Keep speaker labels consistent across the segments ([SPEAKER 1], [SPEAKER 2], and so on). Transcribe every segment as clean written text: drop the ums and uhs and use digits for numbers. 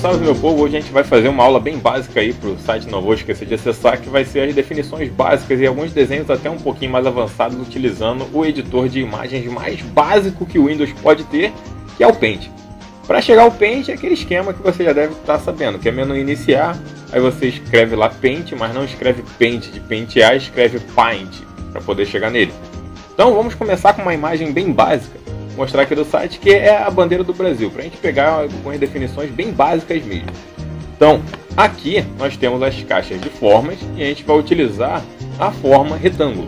[SPEAKER 1] salve meu povo, hoje a gente vai fazer uma aula bem básica aí para o site, não vou esquecer de acessar, que vai ser as definições básicas e alguns desenhos até um pouquinho mais avançados utilizando o editor de imagens mais básico que o Windows pode ter, que é o Paint. Para chegar ao Paint é aquele esquema que você já deve estar sabendo, que é menu iniciar, aí você escreve lá Paint, mas não escreve Paint de pentear, escreve Paint para poder chegar nele. Então vamos começar com uma imagem bem básica, mostrar aqui do site, que é a bandeira do Brasil, para a gente pegar algumas definições bem básicas mesmo. Então, aqui nós temos as caixas de formas e a gente vai utilizar a forma retângulo.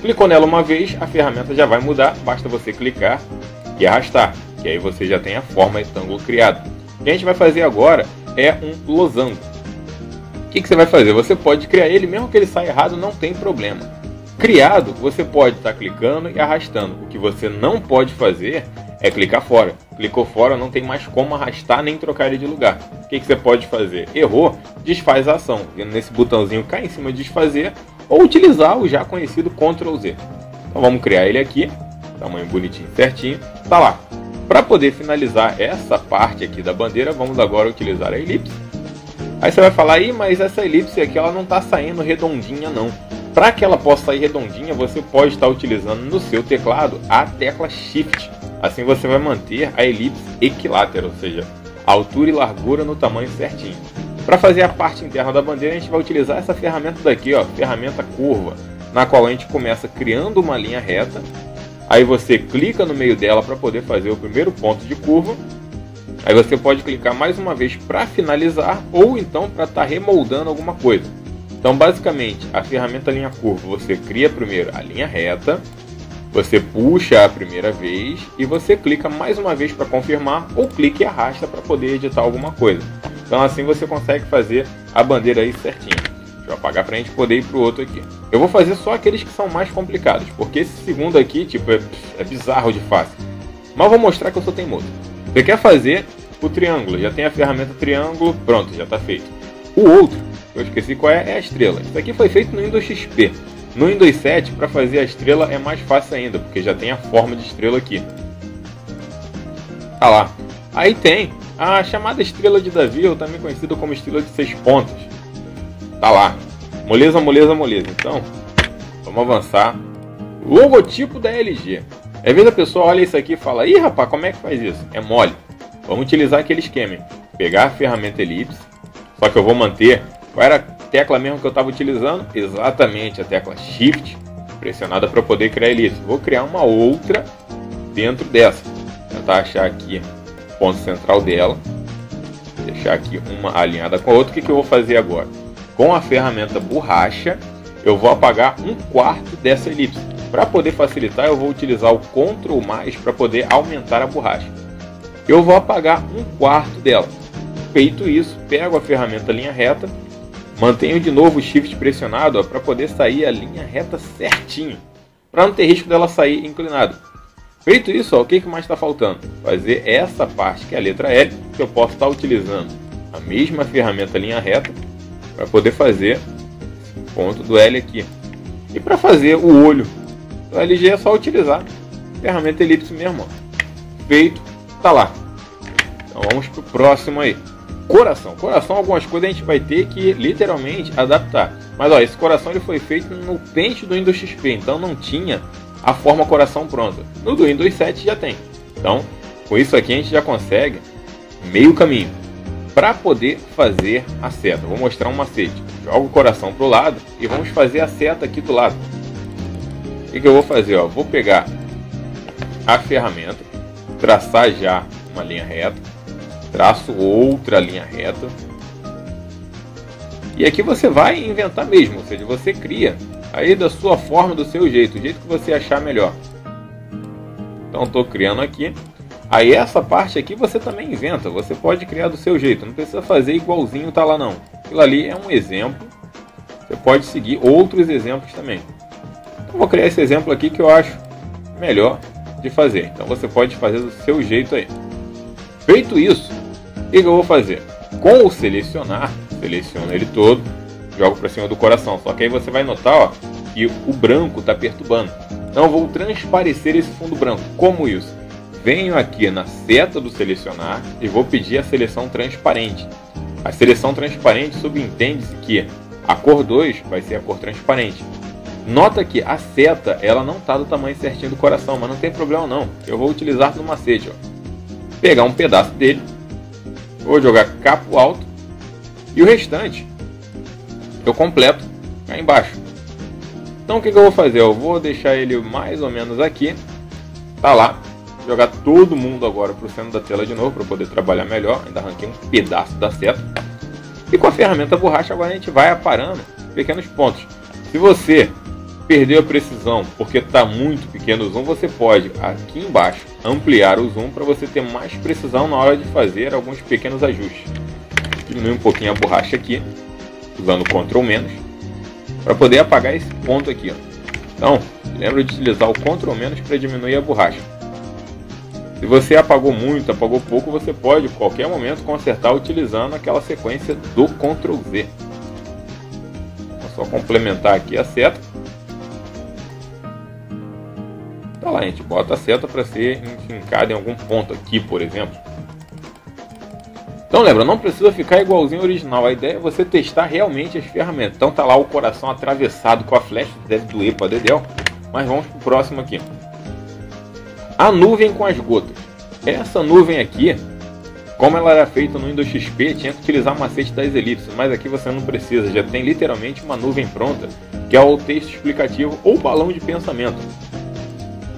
[SPEAKER 1] Clicou nela uma vez, a ferramenta já vai mudar, basta você clicar e arrastar, que aí você já tem a forma retângulo criada. O que a gente vai fazer agora é um losango. O que você vai fazer? Você pode criar ele, mesmo que ele saia errado, não tem problema. Criado, você pode estar clicando e arrastando. O que você não pode fazer é clicar fora. Clicou fora, não tem mais como arrastar nem trocar ele de lugar. O que você pode fazer? Errou, desfaz a ação. Vendo nesse botãozinho cá em cima de desfazer, ou utilizar o já conhecido Ctrl Z. Então vamos criar ele aqui, tamanho bonitinho, certinho. Tá lá. Para poder finalizar essa parte aqui da bandeira, vamos agora utilizar a elipse. Aí você vai falar, mas essa elipse aqui ela não está saindo redondinha não. Para que ela possa sair redondinha, você pode estar utilizando no seu teclado a tecla Shift. Assim você vai manter a elipse equilátera, ou seja, a altura e largura no tamanho certinho. Para fazer a parte interna da bandeira, a gente vai utilizar essa ferramenta daqui, ó, ferramenta curva, na qual a gente começa criando uma linha reta. Aí você clica no meio dela para poder fazer o primeiro ponto de curva. Aí você pode clicar mais uma vez para finalizar ou então para estar remoldando alguma coisa. Então basicamente a ferramenta linha curva, você cria primeiro a linha reta, você puxa a primeira vez e você clica mais uma vez para confirmar ou clica e arrasta para poder editar alguma coisa. Então assim você consegue fazer a bandeira aí certinho. Deixa eu apagar para a gente poder ir para o outro aqui. Eu vou fazer só aqueles que são mais complicados, porque esse segundo aqui tipo, é bizarro de fácil. Mas vou mostrar que eu sou teimoso. Você quer fazer o triângulo, já tem a ferramenta triângulo, pronto, já está feito. O outro, eu esqueci qual é a estrela. Isso aqui foi feito no Windows XP. No Windows 7, para fazer a estrela é mais fácil ainda, porque já tem a forma de estrela aqui. Tá lá. Aí tem a chamada estrela de Davi, ou também conhecida como estrela de 6 pontas. Tá lá. Moleza, moleza, moleza. Então, vamos avançar. Logotipo da LG. Às vezes a pessoa olha isso aqui e fala, ih rapaz, como é que faz isso? É mole. Vamos utilizar aquele esquema. Pegar a ferramenta elipse, só que eu vou manter. Qual era a tecla mesmo que eu estava utilizando? Exatamente a tecla Shift, pressionada para poder criar elipse. Vou criar uma outra dentro dessa. Tentar achar aqui o ponto central dela. Deixar aqui uma alinhada com a outra. O que eu vou fazer agora? Com a ferramenta borracha, eu vou apagar 1/4 dessa elipse. Para poder facilitar, eu vou utilizar o Ctrl+ para poder aumentar a borracha. Eu vou apagar 1/4 dela. Feito isso, pego a ferramenta linha reta, mantenho de novo o Shift pressionado para poder sair a linha reta certinho, para não ter risco dela sair inclinada. Feito isso, ó, o que mais está faltando? Fazer essa parte que é a letra L, que eu posso estar utilizando a mesma ferramenta linha reta para poder fazer o ponto do L aqui. E para fazer o olho do LG é só utilizar a ferramenta elipse mesmo. Ó. Feito, tá lá. Então vamos para o próximo aí. Coração. Coração, algumas coisas a gente vai ter que literalmente adaptar. Mas ó, esse coração ele foi feito no Paint do Windows XP, então não tinha a forma coração pronta. No do Windows 7 já tem. Então, com isso aqui a gente já consegue meio caminho para poder fazer a seta. Vou mostrar um macete. Jogo o coração para o lado e vamos fazer a seta aqui do lado. O que eu vou fazer? Ó, vou pegar a ferramenta, traçar já uma linha reta, traço outra linha reta. E aqui você vai inventar mesmo, ou seja, você cria aí da sua forma, do seu jeito, o jeito que você achar melhor. Então estou criando aqui. Aí essa parte aqui você também inventa, você pode criar do seu jeito, não precisa fazer igualzinho tá lá não. Aquilo ali é um exemplo, você pode seguir outros exemplos também. Então vou criar esse exemplo aqui que eu acho melhor de fazer. Então você pode fazer do seu jeito aí. Feito isso, o que eu vou fazer? Com o selecionar, seleciono ele todo, jogo para cima do coração. Só que aí você vai notar, ó, que o branco está perturbando. Então eu vou transparecer esse fundo branco. Como isso? venho aqui na seta do selecionar e vou pedir a seleção transparente. A seleção transparente subentende-se que a cor 2 vai ser a cor transparente. Nota que a seta ela não está do tamanho certinho do coração, mas não tem problema não. Eu vou utilizar no macete. Ó. Pegar um pedaço dele, vou jogar capo alto e o restante eu completo cá embaixo. Então o que eu vou fazer? Eu vou deixar ele mais ou menos aqui. Tá lá. Jogar todo mundo agora para o centro da tela de novo para poder trabalhar melhor. Ainda arranquei um pedaço da seta. E com a ferramenta borracha agora a gente vai aparando pequenos pontos. Se você perdeu a precisão porque está muito pequeno o zoom, você pode aqui embaixo ampliar o zoom para você ter mais precisão na hora de fazer alguns pequenos ajustes. Diminui um pouquinho a borracha aqui, usando Ctrl- para poder apagar esse ponto aqui. Ó. Então, lembra de utilizar o Ctrl- para diminuir a borracha. Se você apagou muito, apagou pouco, você pode, em qualquer momento, consertar utilizando aquela sequência do Ctrl+Z. É só complementar aqui a seta. Tá lá, a gente bota a seta para ser enfincada em algum ponto aqui, por exemplo. Então lembra, não precisa ficar igualzinho ao original. A ideia é você testar realmente as ferramentas. Então tá lá o coração atravessado com a flecha, deve doer para dedéu. Mas vamos pro próximo aqui. A nuvem com as gotas. Essa nuvem aqui, como ela era feita no Windows XP, tinha que utilizar o macete das elipses, mas aqui você não precisa, já tem literalmente uma nuvem pronta, que é o texto explicativo ou balão de pensamento.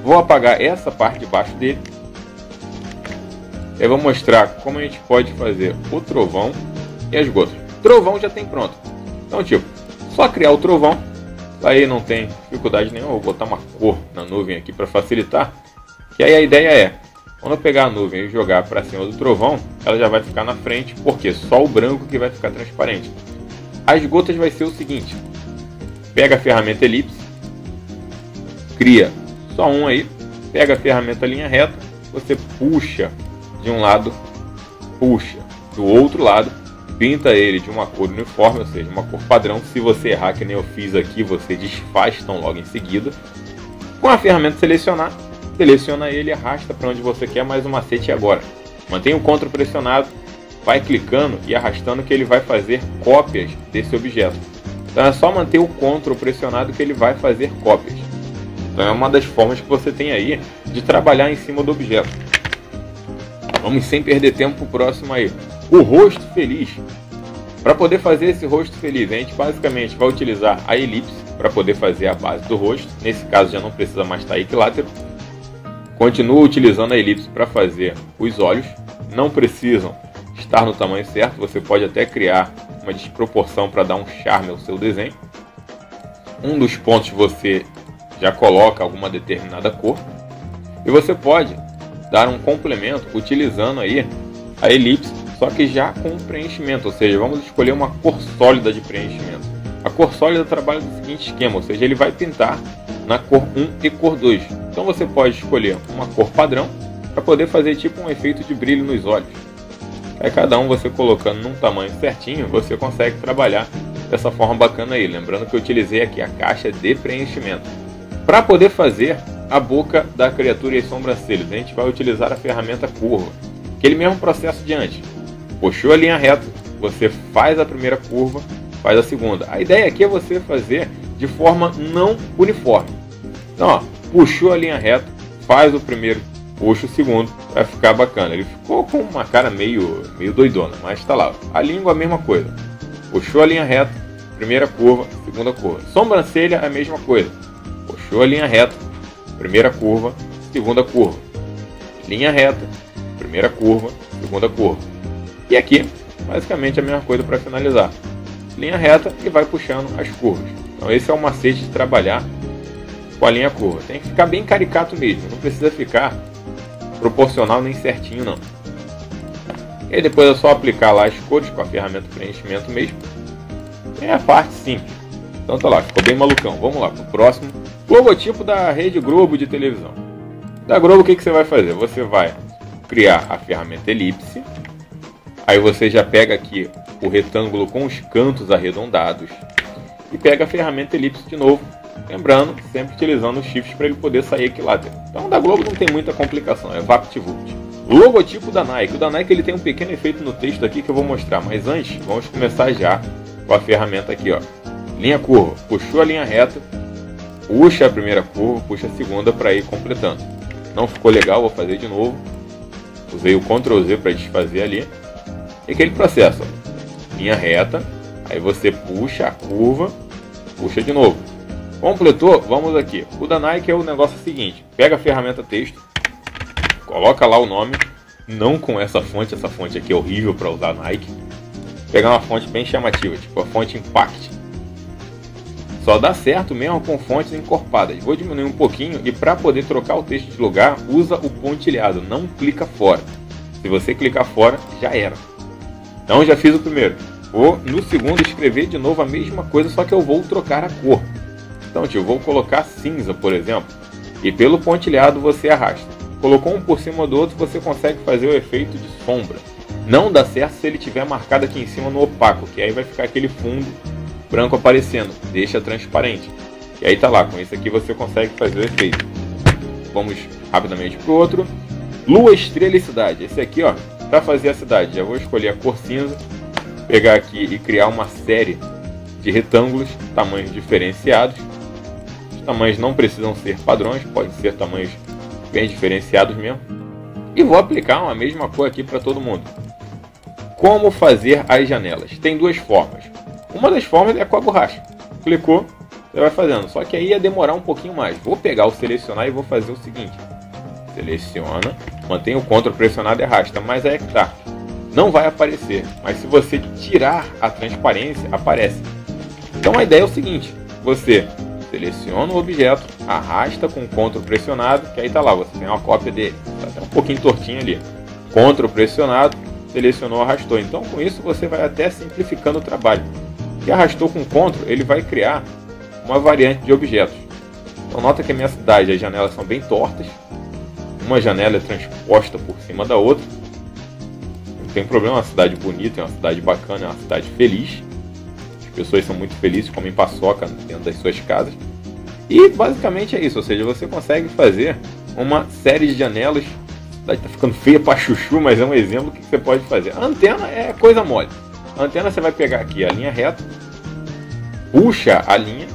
[SPEAKER 1] Vou apagar essa parte de baixo dele. Eu vou mostrar como a gente pode fazer o trovão e as gotas. Trovão já tem pronto. Então, tipo, só criar o trovão. Aí não tem dificuldade nenhuma. Vou botar uma cor na nuvem aqui para facilitar. E aí a ideia é, quando eu pegar a nuvem e jogar para cima do trovão, ela já vai ficar na frente, porque só o branco que vai ficar transparente. As gotas vai ser o seguinte. Pega a ferramenta elipse. Cria só um aí. Pega a ferramenta linha reta. Você puxa de um lado, puxa do outro lado, pinta ele de uma cor uniforme, ou seja, uma cor padrão. Se você errar, que nem eu fiz aqui, você desfaz tão logo em seguida. Com a ferramenta selecionar, seleciona ele e arrasta para onde você quer, mais um macete agora. Mantenha o Ctrl pressionado, vai clicando e arrastando que ele vai fazer cópias desse objeto. Então é só manter o Ctrl pressionado que ele vai fazer cópias. Então é uma das formas que você tem aí de trabalhar em cima do objeto. Vamos sem perder tempo pro próximo aí. O rosto feliz. Para poder fazer esse rosto feliz, a gente basicamente vai utilizar a elipse para poder fazer a base do rosto. Nesse caso já não precisa mais estar equilátero. Continua utilizando a elipse para fazer os olhos. Não precisam estar no tamanho certo. Você pode até criar uma desproporção para dar um charme ao seu desenho. Um dos pontos você já coloca alguma determinada cor. E você pode dar um complemento utilizando aí a elipse, só que já com preenchimento, ou seja, vamos escolher uma cor sólida de preenchimento. A cor sólida trabalha do seguinte esquema, ou seja, ele vai pintar na cor 1 e cor 2. Então você pode escolher uma cor padrão para poder fazer tipo um efeito de brilho nos olhos. Aí cada um você colocando num tamanho certinho, você consegue trabalhar dessa forma bacana aí. Lembrando que eu utilizei aqui a caixa de preenchimento. Para poder fazer a boca da criatura e as sobrancelhas, a gente vai utilizar a ferramenta curva. Aquele mesmo processo de antes. Puxou a linha reta, você faz a primeira curva, faz a segunda. A ideia aqui é você fazer de forma não uniforme. Então, ó, puxou a linha reta, faz o primeiro, puxa o segundo, vai ficar bacana. Ele ficou com uma cara meio doidona, mas tá lá. A língua a mesma coisa. Puxou a linha reta, primeira curva, segunda curva. Sobrancelha a mesma coisa. Puxou a linha reta, primeira curva, segunda curva. Linha reta, primeira curva, segunda curva. E aqui, basicamente a mesma coisa para finalizar. Linha reta e vai puxando as curvas. Então esse é o macete de trabalhar com a linha curva. Tem que ficar bem caricato mesmo, não precisa ficar proporcional nem certinho não. E aí depois é só aplicar lá as cores com a ferramenta preenchimento mesmo. É a parte simples. Então tá lá, ficou bem malucão. Vamos lá pro próximo. Logotipo da Rede Globo de televisão. Da Globo, o que você vai fazer? Você vai criar a ferramenta elipse. Aí você já pega aqui o retângulo com os cantos arredondados. E pega a ferramenta elipse de novo. Lembrando, sempre utilizando o shift para ele poder sair equilátero. Então, da Globo não tem muita complicação, é VaptVult. Logotipo da Nike. O da Nike ele tem um pequeno efeito no texto aqui que eu vou mostrar, mas antes vamos começar já com a ferramenta aqui, ó. Linha curva, puxou a linha reta, puxa a primeira curva, puxa a segunda para ir completando. Não ficou legal, vou fazer de novo. Usei o Ctrl Z para desfazer ali. E aquele processo, ó. Linha reta, aí você puxa a curva, puxa de novo. Completou, vamos aqui. O da Nike é o negócio seguinte, pega a ferramenta texto, coloca lá o nome, não com essa fonte aqui é horrível para usar Nike. Pegar uma fonte bem chamativa, tipo a fonte Impact. Só dá certo mesmo com fontes encorpadas. Vou diminuir um pouquinho e para poder trocar o texto de lugar, usa o pontilhado, não clica fora. Se você clicar fora, já era. Então já fiz o primeiro. Vou no segundo escrever de novo a mesma coisa, só que eu vou trocar a cor. Então, tio, vou colocar cinza, por exemplo, e pelo pontilhado você arrasta. Colocou um por cima do outro, você consegue fazer o efeito de sombra. Não dá certo se ele tiver marcado aqui em cima no opaco, que aí vai ficar aquele fundo branco aparecendo. Deixa transparente. E aí tá lá, com isso aqui você consegue fazer o efeito. Vamos rapidamente pro outro. Lua, estrela e cidade. Esse aqui, ó, para fazer a cidade, já vou escolher a cor cinza, pegar aqui e criar uma série de retângulos, tamanhos diferenciados. Os tamanhos não precisam ser padrões, podem ser tamanhos bem diferenciados mesmo. E vou aplicar uma mesma cor aqui para todo mundo. Como fazer as janelas? Tem duas formas. Uma das formas é com a borracha. Clicou, você vai fazendo. Só que aí ia demorar um pouquinho mais. Vou pegar o selecionar e vou fazer o seguinte. Seleciona, mantém o Ctrl pressionado e arrasta. Mas aí é que tá. Não vai aparecer. Mas se você tirar a transparência, aparece. Então a ideia é o seguinte. Você seleciona o objeto, arrasta com o Ctrl pressionado, que aí tá lá, você tem uma cópia dele. Tá até um pouquinho tortinho ali. Ctrl pressionado, selecionou, arrastou. Então com isso você vai até simplificando o trabalho. E arrastou com Ctrl, ele vai criar uma variante de objetos. Então nota que a minha cidade, as janelas são bem tortas. Uma janela é transposta por cima da outra. Não tem problema, é uma cidade bonita, é uma cidade bacana, é uma cidade feliz. As pessoas são muito felizes, comem paçoca dentro das suas casas. E basicamente é isso, ou seja, você consegue fazer uma série de janelas. A cidade está ficando feia para chuchu, mas é um exemplo que você pode fazer. A antena é coisa mole. A antena você vai pegar aqui a linha reta, puxa a linha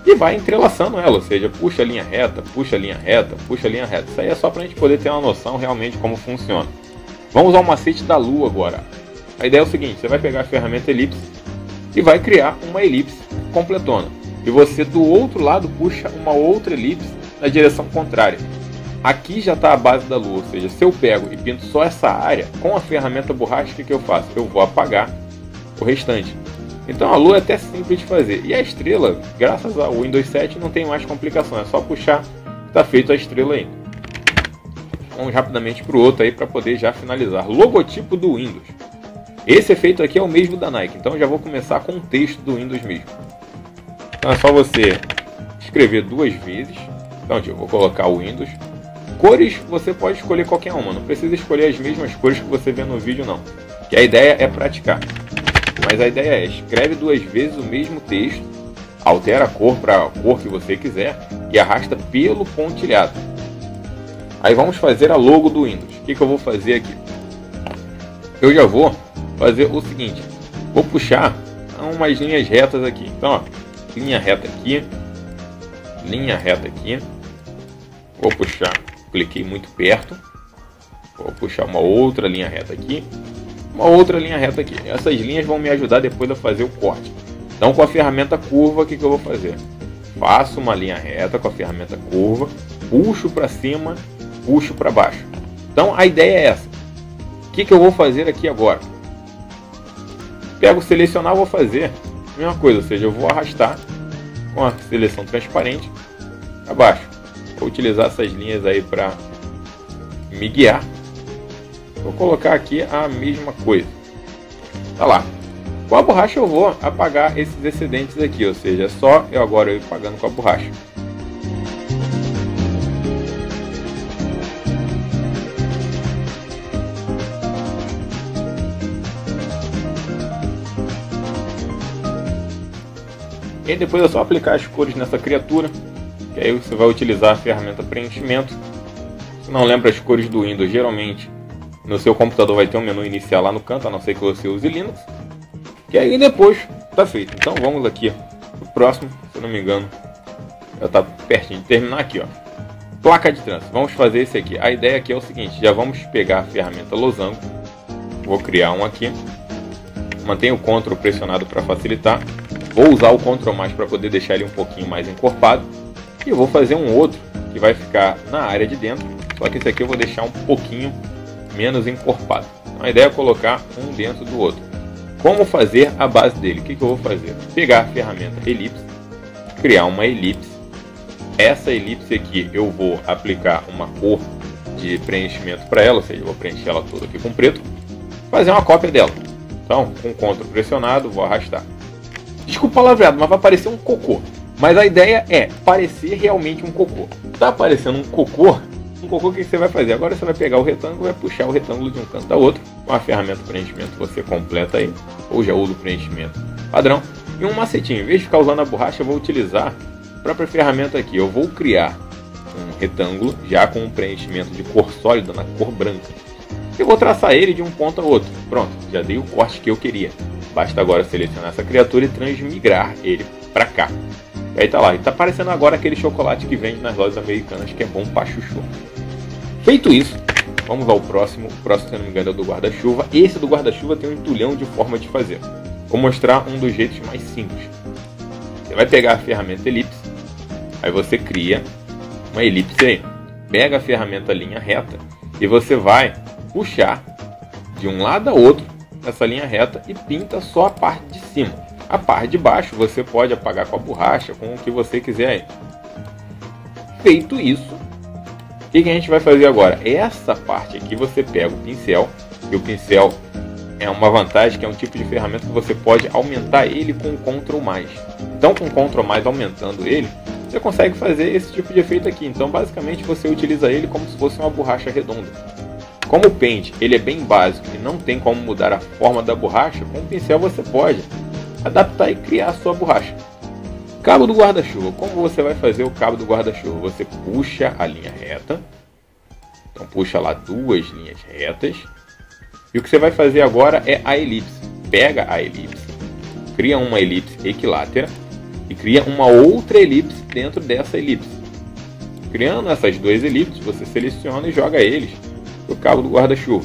[SPEAKER 1] e vai entrelaçando ela, ou seja, puxa a linha reta, puxa a linha reta, puxa a linha reta. Isso aí é só para a gente poder ter uma noção realmente como funciona. Vamos ao macete da lua agora. A ideia é o seguinte, você vai pegar a ferramenta elipse e vai criar uma elipse completona. E você do outro lado puxa uma outra elipse na direção contrária. Aqui já está a base da lua, ou seja, se eu pego e pinto só essa área, com a ferramenta borracha, o que eu faço? Eu vou apagar o restante. Então a lua é até simples de fazer. E a estrela, graças ao Windows 7, não tem mais complicação, é só puxar, está feito a estrela aí. Vamos rapidamente para o outro aí para poder já finalizar. Logotipo do Windows. Esse efeito aqui é o mesmo da Nike, então já vou começar com o texto do Windows mesmo. Então é só você escrever duas vezes. Então eu vou colocar o Windows. Cores você pode escolher qualquer uma, não precisa escolher as mesmas cores que você vê no vídeo não. Que a ideia é praticar. Mas a ideia é, escreve duas vezes o mesmo texto, altera a cor para a cor que você quiser e arrasta pelo pontilhado. Aí vamos fazer a logo do Windows. O que eu vou fazer aqui? Eu já vou fazer o seguinte, vou puxar umas linhas retas aqui. Então, ó, linha reta aqui, linha reta aqui, vou puxar, cliquei muito perto, vou puxar uma outra linha reta aqui, uma outra linha reta aqui. Essas linhas vão me ajudar depois a fazer o corte. Então com a ferramenta curva, o que eu vou fazer? Faço uma linha reta com a ferramenta curva, puxo para cima, puxo para baixo. Então a ideia é essa. O que eu vou fazer aqui agora? Pego o selecionar, vou fazer a mesma coisa, ou seja, eu vou arrastar com a seleção transparente para baixo. Vou utilizar essas linhas aí para me guiar. Vou colocar aqui a mesma coisa. Tá lá. Com a borracha eu vou apagar esses excedentes aqui, ou seja, é só eu agora ir apagando com a borracha. E depois é só aplicar as cores nessa criatura, que E aí você vai utilizar a ferramenta preenchimento. Se não lembra as cores do Windows, geralmente no seu computador vai ter um menu inicial lá no canto, a não ser que você use Linux. E aí depois está feito. Então vamos aqui pro próximo, se eu não me engano, já está pertinho de terminar aqui, ó. Placa de trânsito. Vamos fazer esse aqui. A ideia aqui é o seguinte, já vamos pegar a ferramenta losango. Vou criar um aqui. Mantenho o Ctrl pressionado para facilitar. Vou usar o Ctrl mais para poder deixar ele um pouquinho mais encorpado. E eu vou fazer um outro que vai ficar na área de dentro. Só que esse aqui eu vou deixar um pouquinho menos encorpado. Então a ideia é colocar um dentro do outro. Como fazer a base dele? O que eu vou fazer? Pegar a ferramenta elipse, criar uma elipse. Essa elipse aqui eu vou aplicar uma cor de preenchimento para ela, ou seja, eu vou preencher ela toda aqui com preto. Fazer uma cópia dela. Então, com Ctrl pressionado, vou arrastar. Desculpa o palavreado, mas vai parecer um cocô. Mas a ideia é parecer realmente um cocô. Tá aparecendo um cocô, o que você vai fazer? Agora você vai pegar o retângulo e vai puxar o retângulo de um canto a outro. Com a ferramenta preenchimento você completa aí, ou já usa o preenchimento padrão. E um macetinho, em vez de ficar usando a borracha, eu vou utilizar a própria ferramenta aqui. Eu vou criar um retângulo já com um preenchimento de cor sólida na cor branca. Eu vou traçar ele de um ponto a outro. Pronto, já dei o corte que eu queria. Basta agora selecionar essa criatura e transmigrar ele para cá. E aí tá lá, e tá parecendo agora aquele chocolate que vende nas lojas americanas, que é bom pra chuchu. Feito isso, vamos ao próximo. O próximo, se não me engano, é do guarda-chuva. Esse do guarda-chuva tem um entulhão de forma de fazer. Vou mostrar um dos jeitos mais simples. Você vai pegar a ferramenta elipse, aí você cria uma elipse aí. Pega a ferramenta linha reta e você vai puxar de um lado a outro essa linha reta e pinta só a parte de cima. A parte de baixo você pode apagar com a borracha, com o que você quiser aí. Feito isso, o que a gente vai fazer agora? Essa parte aqui você pega o pincel, e o pincel é uma vantagem que é um tipo de ferramenta que você pode aumentar ele com o Ctrl+. Então com o Ctrl+, aumentando ele, você consegue fazer esse tipo de efeito aqui. Então basicamente você utiliza ele como se fosse uma borracha redonda. Como o Paint ele é bem básico e não tem como mudar a forma da borracha, com o pincel você pode adaptar e criar a sua borracha. Cabo do guarda-chuva. Como você vai fazer o cabo do guarda-chuva? Você puxa a linha reta. Então puxa lá duas linhas retas. E o que você vai fazer agora é a elipse. Pega a elipse, cria uma elipse equilátera e cria uma outra elipse dentro dessa elipse. Criando essas duas elipses, você seleciona e joga eles pro cabo do guarda-chuva.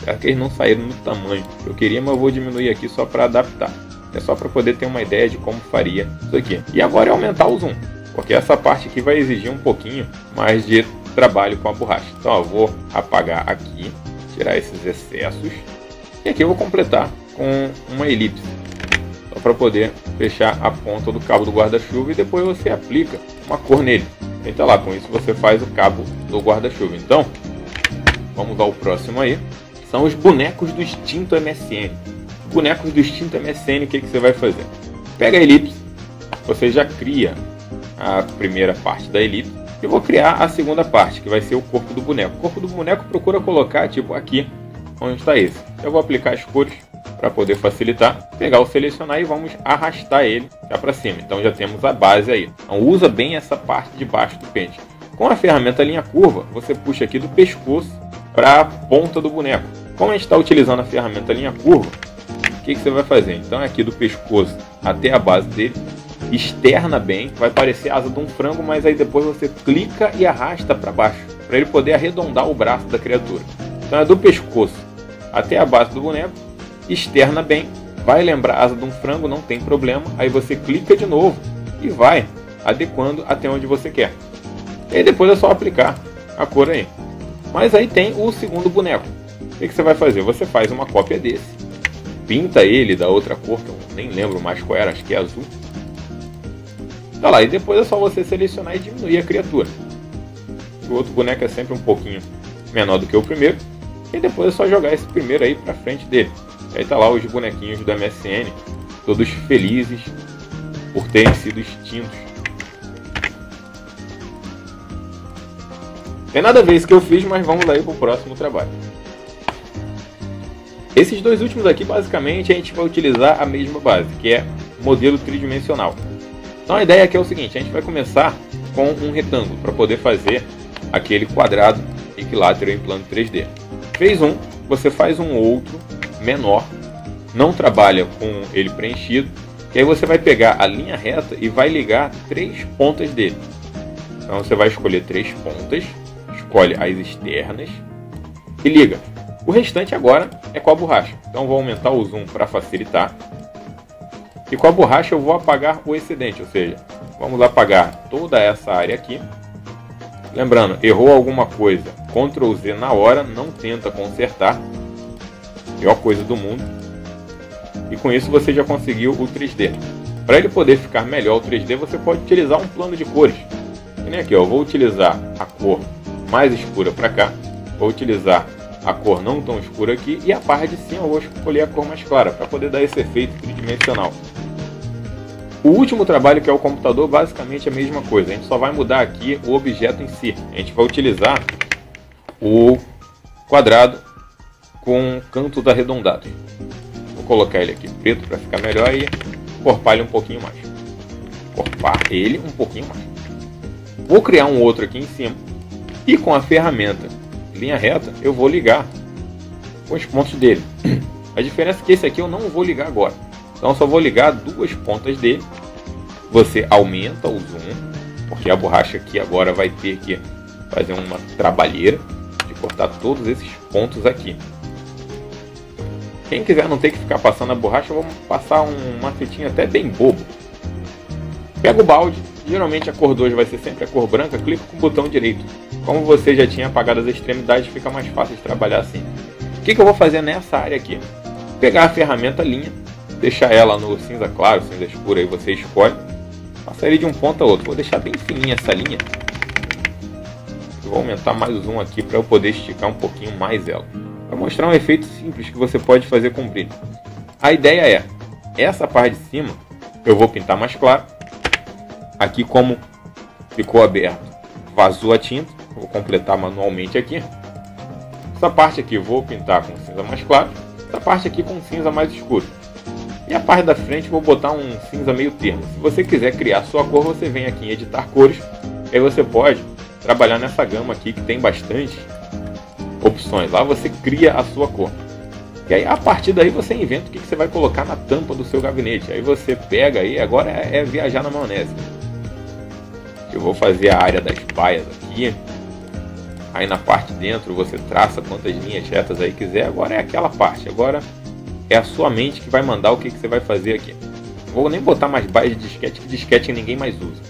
[SPEAKER 1] Será que eles não saíram no tamanho que eu queria, mas eu vou diminuir aqui só para adaptar. É só para poder ter uma ideia de como faria isso aqui. E agora é aumentar o zoom, porque essa parte aqui vai exigir um pouquinho mais de trabalho com a borracha. Então eu vou apagar aqui, tirar esses excessos. E aqui eu vou completar com uma elipse, só para poder fechar a ponta do cabo do guarda-chuva e depois você aplica uma cor nele. Então lá, com isso você faz o cabo do guarda-chuva. Então, vamos ao próximo aí. São os bonecos do extinto MSN. Bonecos do extinto MSN, o que você vai fazer? Pega a elipse, você já cria a primeira parte da elipse. Eu vou criar a segunda parte, que vai ser o corpo do boneco. O corpo do boneco procura colocar tipo aqui, onde está esse. Eu vou aplicar as cores para poder facilitar. Pegar o selecionar e vamos arrastar ele já para cima. Então já temos a base aí. Então usa bem essa parte de baixo do pente. Com a ferramenta linha curva, você puxa aqui do pescoço para a ponta do boneco. Como a gente está utilizando a ferramenta linha curva, o que você vai fazer? Então aqui do pescoço até a base dele, externa bem, vai parecer a asa de um frango, mas aí depois você clica e arrasta para baixo, para ele poder arredondar o braço da criatura. Então é do pescoço até a base do boneco, externa bem, vai lembrar a asa de um frango, não tem problema, aí você clica de novo e vai adequando até onde você quer. E aí depois é só aplicar a cor aí. Mas aí tem o segundo boneco. O que você vai fazer? Você faz uma cópia desse, pinta ele da outra cor, que eu nem lembro mais qual era, acho que é azul. Tá lá, e depois é só você selecionar e diminuir a criatura. O outro boneco é sempre um pouquinho menor do que o primeiro. E depois é só jogar esse primeiro aí pra frente dele. E aí tá lá os bonequinhos do MSN, todos felizes por terem sido extintos. Tem nada a ver isso que eu fiz, mas vamos aí pro próximo trabalho. Esses dois últimos aqui, basicamente, a gente vai utilizar a mesma base, que é modelo tridimensional. Então a ideia aqui é o seguinte, a gente vai começar com um retângulo para poder fazer aquele quadrado equilátero em plano 3D. Fez um, você faz um outro menor, não trabalha com ele preenchido, e aí você vai pegar a linha reta e vai ligar 3 pontas dele. Então você vai escolher 3 pontas, escolhe as externas e liga. O restante agora é com a borracha. Então vou aumentar o zoom para facilitar. E com a borracha eu vou apagar o excedente, ou seja, vamos apagar toda essa área aqui. Lembrando, errou alguma coisa, Ctrl Z na hora, não tenta consertar. Pior coisa do mundo. E com isso você já conseguiu o 3D. Para ele poder ficar melhor o 3D, você pode utilizar um plano de cores. E nem aqui, ó, eu vou utilizar a cor mais escura para cá, vou utilizar a cor não tão escura aqui, e a parte de cima eu vou escolher a cor mais clara, para poder dar esse efeito tridimensional. O último trabalho, que é o computador, basicamente é a mesma coisa, a gente só vai mudar aqui o objeto em si. A gente vai utilizar o quadrado com cantos arredondados. Vou colocar ele aqui preto para ficar melhor e corpar ele um pouquinho mais. Corpar ele um pouquinho mais. Vou criar um outro aqui em cima e com a ferramenta linha reta eu vou ligar com os pontos dele. A diferença é que esse aqui eu não vou ligar agora. Então eu só vou ligar 2 pontas dele. Você aumenta o zoom, porque a borracha aqui agora vai ter que fazer uma trabalheira de cortar todos esses pontos aqui. Quem quiser não ter que ficar passando a borracha, eu vou passar um macetinho até bem bobo. Pega o balde, geralmente a cor 2 vai ser sempre a cor branca, clica com o botão direito. Como você já tinha apagado as extremidades, fica mais fácil de trabalhar assim. O que eu vou fazer nessa área aqui? Pegar a ferramenta linha, deixar ela no cinza claro, cinza escuro, aí você escolhe. Passar ele de um ponto a outro. Vou deixar bem fininha essa linha. Vou aumentar mais o zoom aqui para eu poder esticar um pouquinho mais ela. Para mostrar um efeito simples que você pode fazer com brilho. A ideia é, essa parte de cima eu vou pintar mais claro. Aqui, como ficou aberto, vazou a tinta. Vou completar manualmente aqui. Essa parte aqui eu vou pintar com cinza mais claro. Essa parte aqui com cinza mais escuro. E a parte da frente vou botar um cinza meio termo. Se você quiser criar sua cor, você vem aqui em editar cores. E aí você pode trabalhar nessa gama aqui que tem bastante opções. Lá você cria a sua cor. E aí a partir daí você inventa o que você vai colocar na tampa do seu gabinete. Aí você pega aí, agora é viajar na maionese. Eu vou fazer a área das baias aqui. Aí na parte de dentro você traça quantas linhas retas aí quiser. Agora é aquela parte. Agora é a sua mente que vai mandar o que você vai fazer aqui. Não vou nem botar mais baias de disquete, que disquete ninguém mais usa.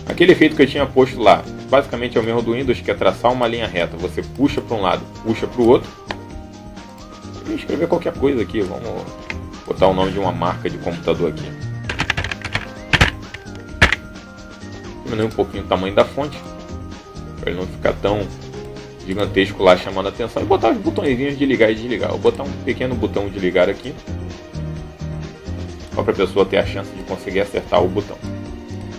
[SPEAKER 1] Aquele efeito que eu tinha posto lá, basicamente é o mesmo do Windows, que é traçar uma linha reta. Você puxa para um lado, puxa para o outro. Vou escrever qualquer coisa aqui. Vamos botar o nome de uma marca de computador aqui. Diminuir um pouquinho o tamanho da fonte, para ele não ficar tão gigantesco lá chamando a atenção, e botar os botõezinhos de ligar e desligar. Vou botar um pequeno botão de ligar aqui, só para a pessoa ter a chance de conseguir acertar o botão.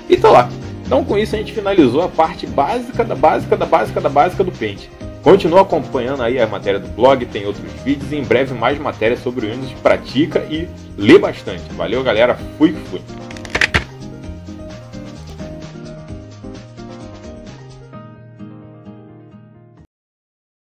[SPEAKER 1] E tá lá. Então com isso a gente finalizou a parte básica do Paint. Continua acompanhando aí a matéria do blog, tem outros vídeos e em breve mais matérias sobre o Windows. Pratica e lê bastante. Valeu galera, fui que fui.